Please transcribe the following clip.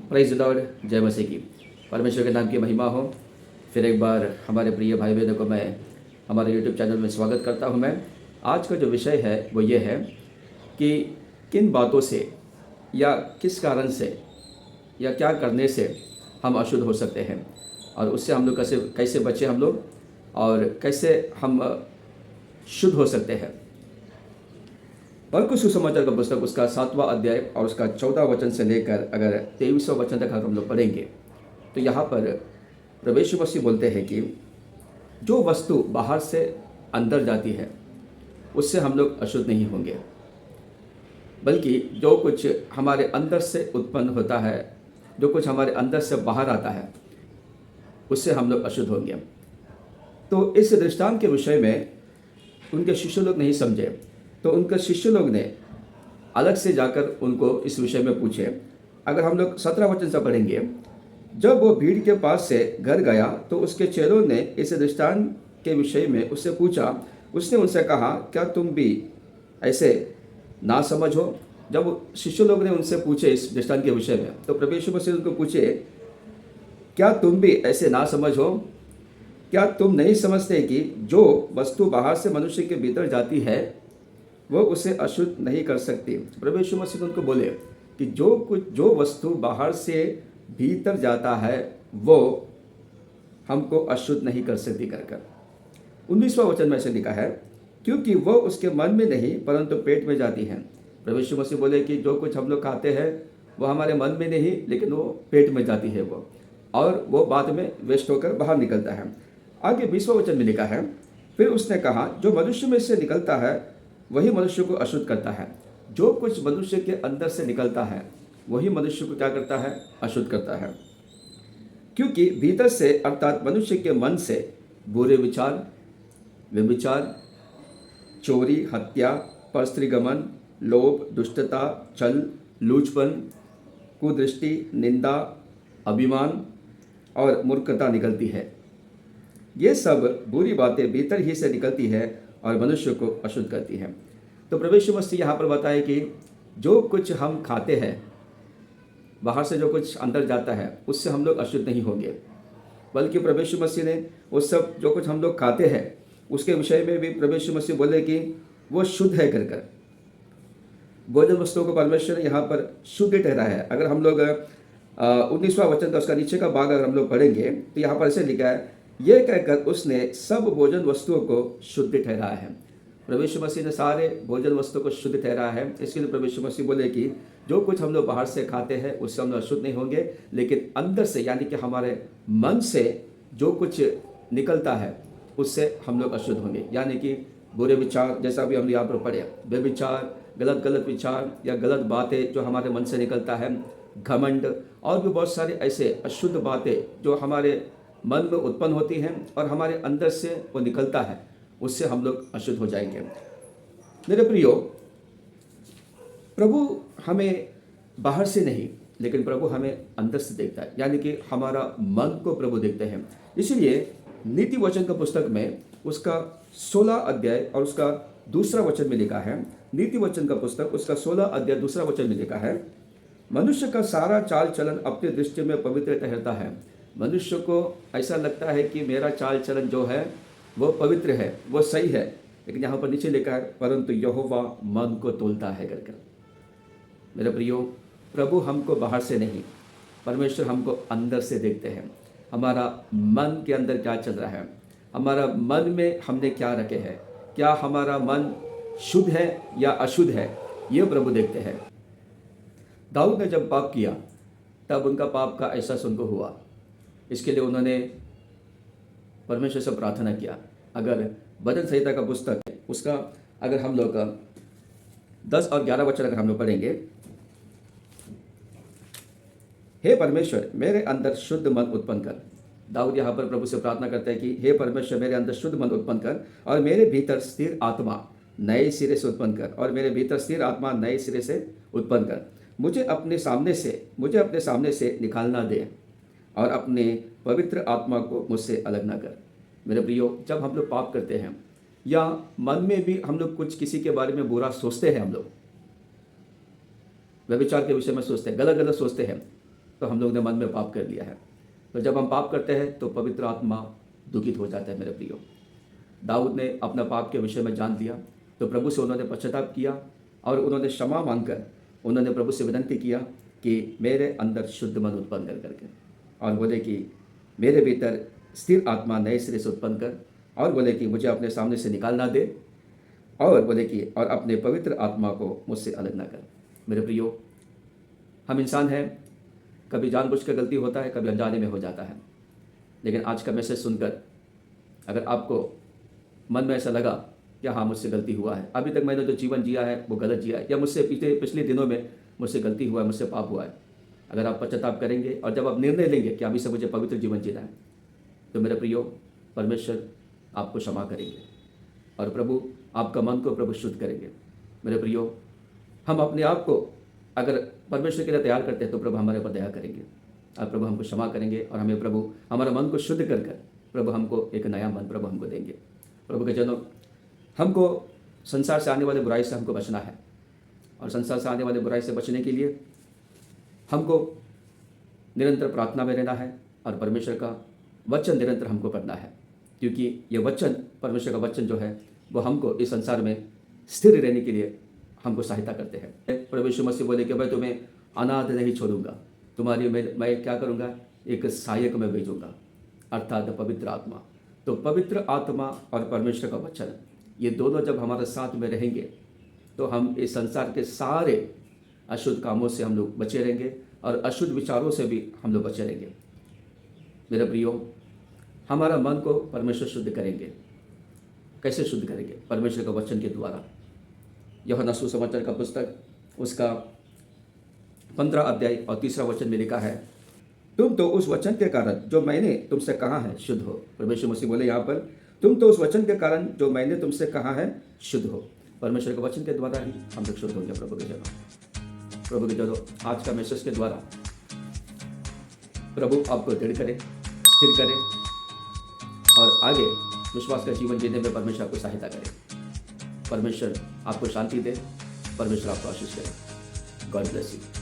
Praise the Lord, जय मसीह की। परमेश्वर के नाम की महिमा हो। फिर एक बार हमारे प्रिय भाई बहनों को मैं हमारे यूट्यूब चैनल में स्वागत करता हूं। मैं आज का जो विषय है वो ये है कि किन बातों से या किस कारण से या क्या करने से हम अशुद्ध हो सकते हैं और उससे हम लोग कैसे कैसे बचे हम लोग और कैसे हम शुद्ध हो सकते हैं। मरकुस सुसमाचार का पुस्तक उसका 7वां अध्याय और उसका 14 वचन से लेकर अगर 23वां वचन तक हम लोग पढ़ेंगे तो यहाँ पर प्रभु यीशु मसीह बोलते हैं कि जो वस्तु बाहर से अंदर जाती है उससे हम लोग अशुद्ध नहीं होंगे, बल्कि जो कुछ हमारे अंदर से उत्पन्न होता है, जो कुछ हमारे अंदर से बाहर आता है, उससे हम लोग अशुद्ध होंगे। तो इस दृष्टांत के विषय में उनके शिष्य लोग नहीं समझे, तो उनके शिष्य लोग ने अलग से जाकर उनको इस विषय में पूछे। अगर हम लोग 17 वचन से पढ़ेंगे, जब वो भीड़ के पास से घर गया तो उसके चेलों ने इस दृष्टांत के विषय में उससे पूछा। उसने उनसे कहा, क्या तुम भी ऐसे ना समझ हो? जब शिष्य लोग ने उनसे पूछे इस दृष्टांत के विषय में, तो प्रभु यीशु मसीह उनको पूछे, क्या तुम भी ऐसे ना समझ हो? क्या तुम नहीं समझते कि जो वस्तु बाहर से मनुष्य के भीतर जाती है वो उसे अशुद्ध नहीं कर सकती? प्रभु यीशु मसीह उनको बोले कि जो वस्तु बाहर से भीतर जाता है वो हमको अशुद्ध नहीं कर सकती कर 19वां वचन में ऐसे लिखा है, क्योंकि वो उसके मन में नहीं परंतु पेट में जाती है। प्रभु यीशु मसीह बोले कि जो कुछ हम लोग खाते हैं वो हमारे मन में नहीं, लेकिन वो पेट में जाती है वो, और वो बाद में वेस्ट होकर बाहर निकलता है। आगे 20वां वचन में लिखा है, फिर उसने कहा, जो मनुष्य में से निकलता है वही मनुष्य को अशुद्ध करता है। जो कुछ मनुष्य के अंदर से निकलता है वही मनुष्य को क्या करता है? अशुद्ध करता है। क्योंकि भीतर से अर्थात मनुष्य के मन से बुरे विचार, व्यभिचार, चोरी, हत्या, परस्त्रीगमन, लोभ, दुष्टता, छल, लूचपन, कुदृष्टि, निंदा, अभिमान और मूर्खता निकलती है। ये सब बुरी बातें भीतर ही से निकलती है और मनुष्य को अशुद्ध करती है। तो प्रभु यीशु मसीह यहाँ पर बताए कि जो कुछ हम खाते हैं, बाहर से जो कुछ अंदर जाता है उससे हम लोग अशुद्ध नहीं होंगे, बल्कि प्रभु यीशु मसीह ने उस सब जो कुछ हम लोग खाते हैं उसके विषय में भी प्रभु यीशु मसीह बोले कि वो शुद्ध है कर भोजन वस्तुओं को परमेश्वर ने यहाँ पर शुद्ध ठहराया है। अगर हम लोग 19वां वचन का उसका नीचे का भाग अगर हम लोग पढ़ेंगे तो यहाँ पर ऐसे लिखा है, ये कहकर उसने सब भोजन वस्तुओं को शुद्ध ठहराया है। प्रभु यीशु मसीह ने सारे भोजन वस्तुओं को शुद्ध ठहराया है। इसके लिए प्रभु यीशु मसीह बोले कि जो कुछ हम लोग बाहर से खाते हैं उससे हम लोग अशुद्ध नहीं होंगे, लेकिन अंदर से यानी कि हमारे मन से जो कुछ निकलता है उससे हम लोग अशुद्ध होंगे। यानी कि बुरे विचार, जैसा भी हम यहाँ पर पढ़े, बेविचार, गलत विचार या गलत बातें जो हमारे मन से निकलता है, घमंड और भी बहुत सारे ऐसे अशुद्ध बातें जो हमारे मन में उत्पन्न होती हैं और हमारे अंदर से वो निकलता है, उससे हम लोग अशुद्ध हो जाएंगे। मेरे प्रियो, प्रभु हमें बाहर से नहीं लेकिन प्रभु हमें अंदर से देखता है, यानी कि हमारा मन को प्रभु देखते हैं। इसलिए नीति वचन का पुस्तक में उसका 16 अध्याय और उसका दूसरा वचन में लिखा है, नीति वचन का पुस्तक उसका 16 अध्याय दूसरा वचन में लिखा है, मनुष्य का सारा चाल चलन अपनी दृष्टि में पवित्र ठहरता है। मनुष्य को ऐसा लगता है कि मेरा चाल चलन जो है वो पवित्र है, वो सही है, लेकिन यहाँ पर नीचे लिखा है, परंतु यहोवा मन को तोलता है कर। मेरे प्रियो, प्रभु हमको बाहर से नहीं, परमेश्वर हमको अंदर से देखते हैं। हमारा मन के अंदर क्या चल रहा है, हमारा मन में हमने क्या रखे हैं, क्या हमारा मन शुद्ध है या अशुद्ध है, ये प्रभु देखते हैं। दाऊद ने जब पाप किया तब उनका पाप का एहसास उनको हुआ। इसके लिए उन्होंने परमेश्वर से प्रार्थना किया। अगर भजन संहिता का पुस्तक है उसका अगर हम लोग 10 और 11 वचन अगर हम लोग पढ़ेंगे, हे परमेश्वर मेरे अंदर शुद्ध मन उत्पन्न कर। दाऊद यहाँ पर प्रभु से प्रार्थना करता है कि हे परमेश्वर मेरे अंदर शुद्ध मन उत्पन्न कर और मेरे भीतर स्थिर आत्मा नए सिरे से उत्पन्न कर, और मेरे भीतर स्थिर आत्मा नए सिरे से उत्पन्न कर। मुझे अपने सामने से निकालना दे और अपने पवित्र आत्मा को मुझसे अलग ना कर। मेरे प्रियो, जब हम लोग पाप करते हैं या मन में भी हम लोग कुछ किसी के बारे में बुरा सोचते हैं, हम लोग व्यभिचार के विषय में सोचते हैं, गलत सोचते हैं, तो हम लोग ने मन में पाप कर लिया है। तो जब हम पाप करते हैं तो पवित्र आत्मा दुखित हो जाता है मेरे प्रियो। दाऊद ने अपना पाप के विषय में जान लिया, तो प्रभु से उन्होंने पश्चाताप किया और उन्होंने क्षमा मांगकर उन्होंने प्रभु से विनती किया कि मेरे अंदर शुद्ध मन उत्पन्न कर करके, और बोले कि मेरे भीतर स्थिर आत्मा नए सिरे से उत्पन्न कर, और बोले कि मुझे अपने सामने से निकाल ना दे, और बोले कि और अपने पवित्र आत्मा को मुझसे अलग ना कर। मेरे प्रियो, हम इंसान हैं, कभी जानबूझ कर गलती होता है, कभी अनजाने में हो जाता है। लेकिन आज का मैसेज सुनकर अगर आपको मन में ऐसा लगा कि हाँ मुझसे गलती हुआ है, अभी तक मैंने जो जीवन जिया है वो गलत जिया है, या मुझसे पिछले दिनों में मुझसे गलती हुआ है, मुझसे पाप हुआ है, अगर आप पश्चाताप करेंगे और जब आप निर्णय लेंगे कि अभी से मुझे पवित्र जीवन जीना है, तो मेरे प्रियो परमेश्वर आपको क्षमा करेंगे और प्रभु आपका मन को प्रभु शुद्ध करेंगे। मेरे प्रियो, हम अपने आप को अगर परमेश्वर के लिए तैयार करते हैं तो प्रभु हमारे ऊपर दया करेंगे और प्रभु हमको क्षमा करेंगे, और हमें प्रभु हमारा मन को शुद्ध कर कर प्रभु हमको एक नया मन प्रभु हमको देंगे। प्रभु के जनों, हमको संसार से आने वाले बुराई से हमको बचना है, और संसार से आने वाले बुराई से बचने के लिए हमको निरंतर प्रार्थना में रहना है और परमेश्वर का वचन निरंतर हमको पढ़ना है, क्योंकि ये वचन, परमेश्वर का वचन जो है वो हमको इस संसार में स्थिर रहने के लिए हमको सहायता करते हैं। प्रभु यीशु मसीह बोले कि मैं तुम्हें अनाथ नहीं छोड़ूंगा, तुम्हारी मैं क्या करूँगा, एक सहायक में भेजूंगा, अर्थात पवित्र आत्मा। तो पवित्र आत्मा और परमेश्वर का वचन, ये दोनों जब हमारे साथ में रहेंगे तो हम इस संसार के सारे अशुद्ध कामों से हम लोग बचे रहेंगे और अशुद्ध विचारों से भी हम लोग बचे रहेंगे। मेरे प्रियो, हमारा मन को परमेश्वर शुद्ध करेंगे। कैसे शुद्ध करेंगे? परमेश्वर का वचन के द्वारा। यूहन्ना सुसमाचार का पुस्तक उसका 15 अध्याय और 3 वचन में लिखा है, तुम तो उस वचन के कारण जो मैंने तुमसे कहा है शुद्ध हो। परमेश्वर मसीह बोले यहाँ पर, तुम तो उस वचन के कारण जो मैंने तुमसे कहा है शुद्ध हो। परमेश्वर के वचन के द्वारा ही हम लोग शुद्ध होंगे। प्रभु के जनों, प्रभु के जनों, आज का मैसेज के द्वारा प्रभु आपको दृढ़ करे, स्थिर करे और आगे विश्वास का जीवन जीने में परमेश्वर आपको सहायता करे। परमेश्वर आपको शांति दे, परमेश्वर आपको आशीष करे। God bless you.